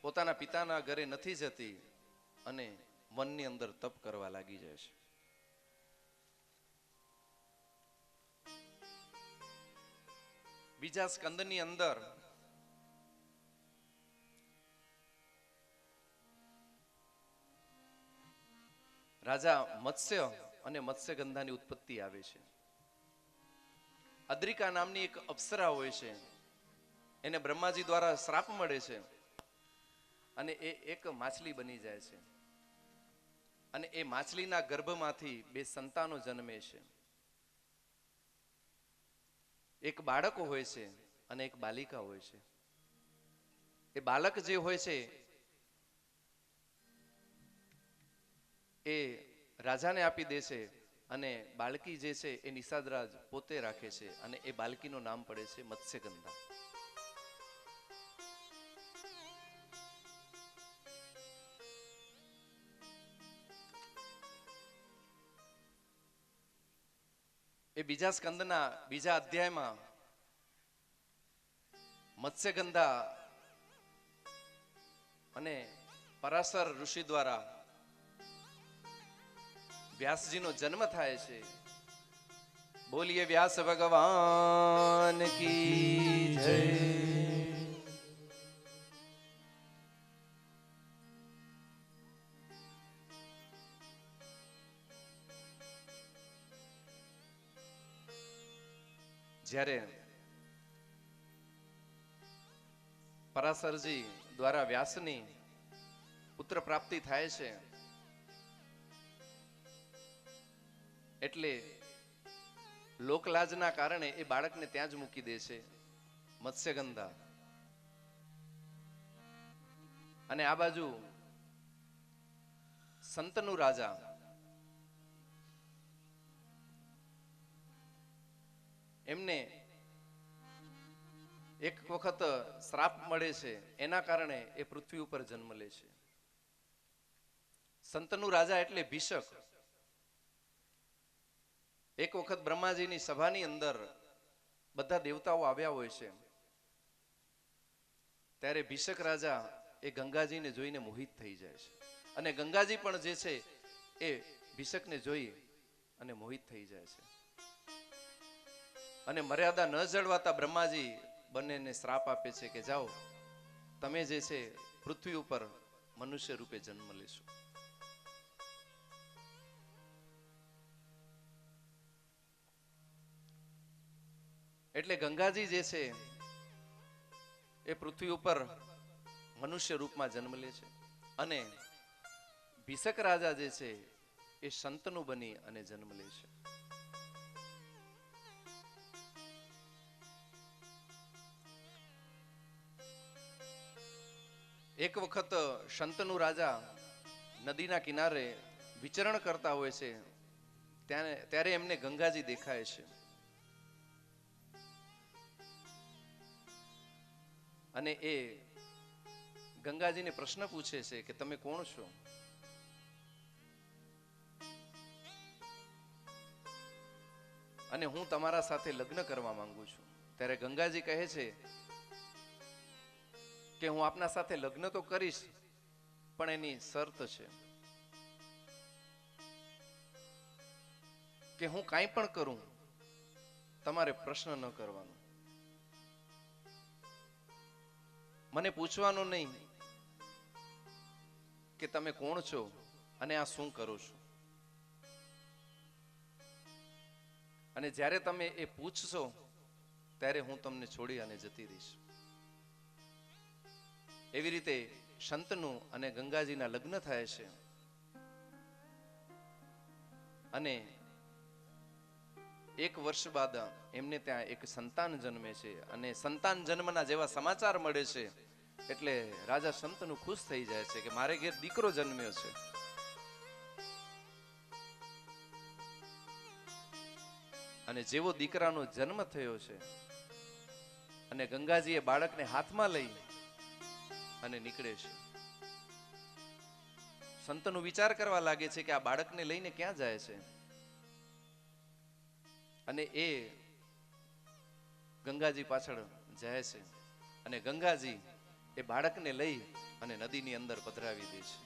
પોતાના પિતાના ઘરે નથી જતી અને વનની અંદર તપ કરવા લાગી જાય છે. બીજા સ્કંદની અંદર રાજા મત્સ્ય અને મત્સ્યગંધાની ઉત્પત્તિ આવે છે. અદ્રિકા નામની એક અપ્સરા હોય છે, એને બ્રહ્માજી દ્વારા શ્રાપ મળે છે અને એ એક માછલી બની જાય છે અને એ માછલીના ગર્ભમાંથી બે સંતાનો જન્મે છે. એક બાળક હોય છે અને એક બાલિકા હોય છે. એ બાળક જે હોય છે એ રાજાને આપી દે છે અને બાળકી જે છે એ નિષાદરાજ પોતે રાખે છે અને એ બાળકીનું નામ પડે છે મત્સ્યગંધા. એ બીજા સ્કંદના બીજા અધ્યાયમાં મત્સ્યગંધા અને પરાશર ઋષિ દ્વારા વ્યાસજીનો જન્મ થાય છે. બોલીએ વ્યાસ ભગવાન કી જય. જ્યારે પરાશરજી દ્વારા વ્યાસની પુત્ર પ્રાપ્તિ થાય છે એટલે લોકલાજના કારણે એ બાળકને ત્યાં જ મૂકી દે છે મત્સ્યગંધા. અને આ બાજુ સંતનુ રાજા એમને એક વખત શ્રાપ મળે છે, એના કારણે એ પૃથ્વી ઉપર જન્મ લે છે. સંતનુ રાજા એટલે ભીષક. એક વખત બ્રહ્માજીની સભાની અંદર બધા દેવતાઓ આવ્યા હોય છે, ત્યારે ભીષક રાજા એ ગંગાજીને જોઈને મોહિત થઈ જાય છે અને ગંગાજી પણ જે છે એ ભીષકને જોઈ અને મોહિત થઈ જાય છે. અને મર્યાદા ન જળવાતા બ્રહ્માજી બંનેને શ્રાપ આપે છે કે જાઓ, તમે જે છે પૃથ્વી ઉપર મનુષ્ય રૂપે જન્મ લેશો. એટલે ગંગાજી જે છે એ પૃથ્વી ઉપર મનુષ્ય રૂપમાં જન્મ લે છે અને ભીષક રાજા જે છે એ સંતનું બની અને જન્મ લે છે. એક વખત શંતનુ રાજા નદીના કિનારે વિચરણ કરતા હોય છે, ત્યારે એમને ગંગાજી દેખાય છે અને એ ગંગાજીને પ્રશ્ન પૂછે છે કે તમે કોણ છો? અને હું તમારા સાથે લગ્ન કરવા માંગુ છું. ત્યારે ગંગાજી કહે છે કે હું આપના સાથે લગ્ન તો કરીશ, પણ એની શરત છે કે હું કાંઈ પણ કરું તમારે પ્રશ્ન ન કરવાનો, મને પૂછવાનું નહીં કે તમે કોણ છો અને આ શું કરો છો. અને જ્યારે તમે એ પૂછશો ત્યારે હું તમને છોડી અને જતી રહીશ. એવી રીતે શંતનુ અને ગંગાજીના લગ્ન થાય છે અને એક વર્ષ બાદ એમને ત્યાં એક સંતાન જન્મે છે અને સંતાન જન્મના જેવા સમાચાર મળે છે એટલે રાજા શંતનુ ખુશ થઈ જાય છે કે મારે ઘેર દીકરો જન્મ્યો છે. અને જેવો દીકરાનો જન્મ થયો છે અને ગંગાજીએ બાળકને હાથમાં લઈ અને નીકળે છે. સંતનુ વિચાર કરવા લાગે છે કે આ બાળકને લઈને ક્યાં જાય છે, અને એ ગંગાજી પાછળ જાય છે અને ગંગાજી એ બાળકને લઈ અને નદીની અંદર પધરાવી દે છે.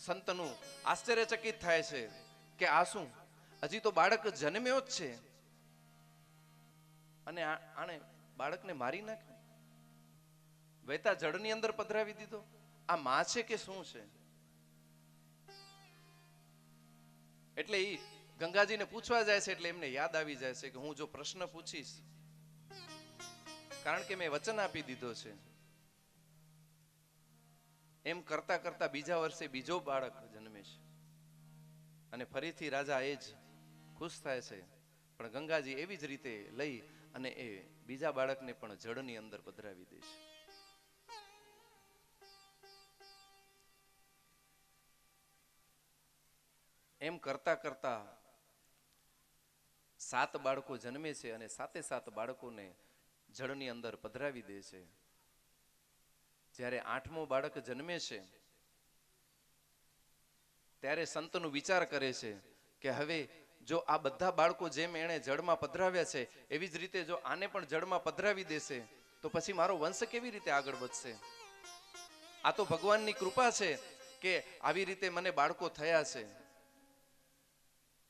સંતનુ આશ્ચર્યચકિત થાય છે કે આ શું, હજી તો બાળક જન્મ્યો જ છે અને આણે બાળકને મારી નાખ્યો, વહેતા જળની અંદર પધરાવી દીધો. આ માં છે કે શું છે? એટલે ઈ ગંગાજીને પૂછવા જાય છે એટલે એમને યાદ આવી જાય છે કે હું જો પ્રશ્ન પૂછીશ, કારણ કે મેં વચન આપી દીધો છે, એમ કરતા કરતા બીજા વર્ષે બીજો બાળક જન્મે છે અને ફરીથી રાજા એ જ ખુશ થાય છે. પણ ગંગાજી એવી જ રીતે લઈ અને એ બીજા બાળકને પણ જળની અંદર પધરાવી દે છે. એમ કરતા કરતા 7 બાળકો જન્મે છે અને 7 બાળકોને જળની અંદર પધરાવી દે છે. જ્યારે 8મો બાળક જન્મે છે ત્યારે સંતનો વિચાર કરે છે કે હવે જો આ બધા બાળકો જેમ એણે જળમાં પધરાવ્યા છે એવી જ રીતે જો આને પણ જળમાં પધરાવી દેશે તો પછી મારો વંશ કેવી રીતે આગળ વધશે? આ તો ભગવાનની કૃપા છે કે આવી રીતે મને બાળકો થયા છે.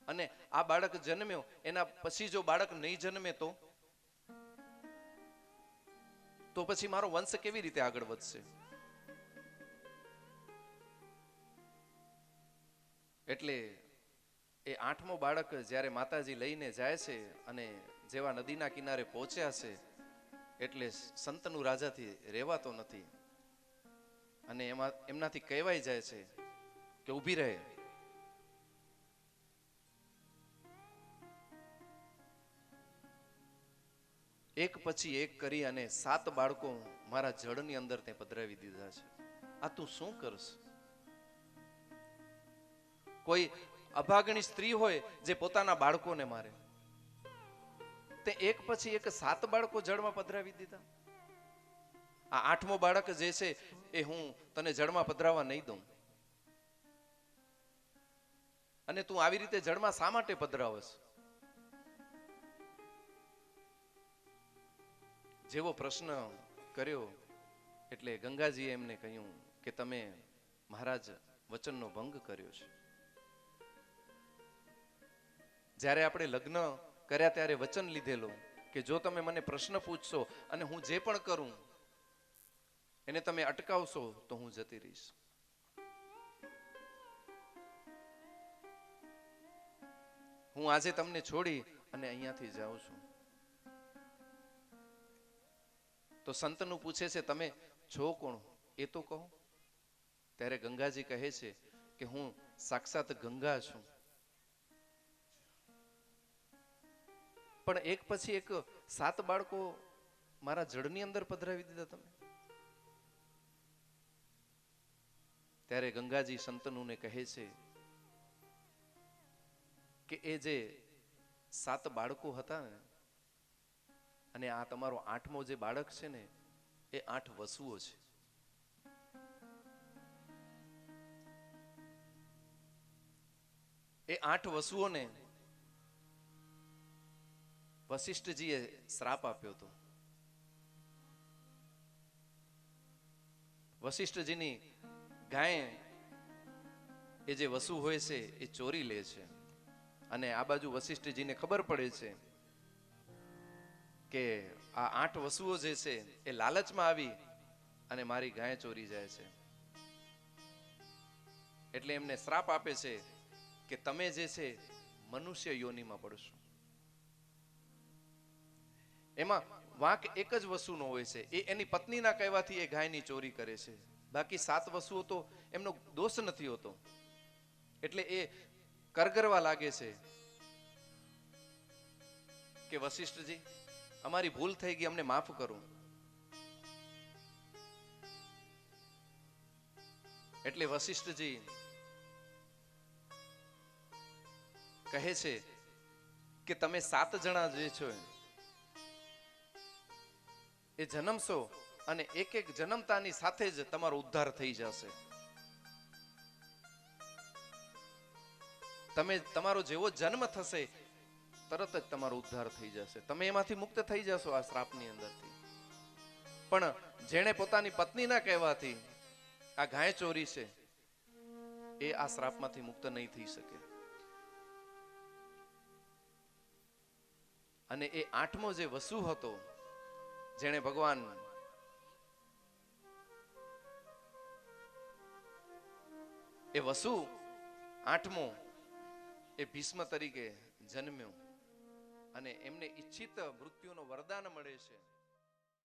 અને આ બાળક જન્મ્યો એના પછી જો બાળક નહીં જન્મે તો પછી મારો વંશ કેવી રીતે આગળ વધશે? એટલે એ 8મો બાળક જ્યારે માતાજી લઈને જાય છે અને જેવા નદીના કિનારે પહોંચ્યા છે એટલે સંતનું રાજાથી રહેવાતો નથી અને એમનાથી કહેવાય જાય છે કે ઊભી રહે. એક પછી એક કરી અને 7 બાળકો મારા જળની અંદર તે પધરાવી દીધા છે. આ તું શું કરશ? કોઈ અભાગણી સ્ત્રી હોય જે પોતાના બાળકોને મારે, તે એક પછી એક 7 બાળકો જળમાં પધરાવી દીધા. આ 8મો બાળક જે છે એ હું તને જળમાં પધરાવા નહીં દઉં. અને તું આવી રીતે જળમાં શા માટે પધરાવસ? જેવો પ્રશ્ન કર્યો એટલે ગંગાજીએ એમને કહ્યું કે તમે મહારાજ વચનનો ભંગ કર્યો છે. જ્યારે આપણે લગ્ન કર્યા ત્યારે વચન લીધેલું કે જો તમે મને પ્રશ્ન પૂછશો અને હું જે પણ કરું એને તમે અટકાવશો તો હું જતી રહીશ. હું આજે તમને છોડી અને અહીંયાથી જાઉં છું. તો સંતનું પૂછે છે તમે છો કોણ એ તો કહો. ત્યારે ગંગાજી કહે છે કે હું સાક્ષાત ગંગા છું. પણ એક પછી એક 7 બાળકો મારા જળની અંદર પધરાવી દીધા તમે. ત્યારે ગંગાજી સંતનુને કહે છે કે એ જે 7 બાળકો હતા ને અને આ તમારો 8મો જે બાળક છે ને એ 8 વસુઓ છે. એ 8 વસુઓને વશિષ્ઠજીએ શ્રાપ આપ્યો હતો. વશિષ્ઠજીની ગાય એ જે વસુ હોય છે એ ચોરી લે છે અને આ બાજુ વશિષ્ઠજીને ખબર પડે છે કે આ 8 વસુઓ જે છે એ લાલચમાં આવી અને મારી ગાય ચોરી જાય છે. એટલે એમને શ્રાપ આપે છે કે તમે જે છે મનુષ્ય યોનિમાં પડશો. એમાં વાંક એક જ વસુનો હોય છે, એ એની પત્નીના કહેવાથી એ ગાયની ચોરી કરે છે. બાકી 7 વસુઓ તો એમનો દોષ નથી હોતો. એટલે એ કરગરવા લાગે છે કે વશિષ્ઠજી અમારી ભૂલ થઈ ગઈ, અમને માફ કરો. એટલે વશિષ્ઠજી કહે છે કે તમે 7 જણા જે છો એ જન્મશો અને એક એક જન્મતાની સાથે જ તમારો ઉદ્ધાર થઈ જશે. તમે તમારો જેવો જન્મ થશે તરત જ તમારો ઉદ્ધાર થઈ જશે. તમે એમાંથી મુક્ત થઈ જશો આ શ્રાપની અંદરથી. પણ જેણે પોતાની પત્નીના કહેવાથી આ ગાય ચોરી છે એ આ શ્રાપમાંથી મુક્ત નહીં થઈ શકે. અને એ 8મો જે વસુ હતો જેણે ભગવાન એ વસુ આઠમો એ ભીષ્મ તરીકે જન્મ્યો અને એમને ઈચ્છિત મૃત્યુનો વરદાન મળે છે.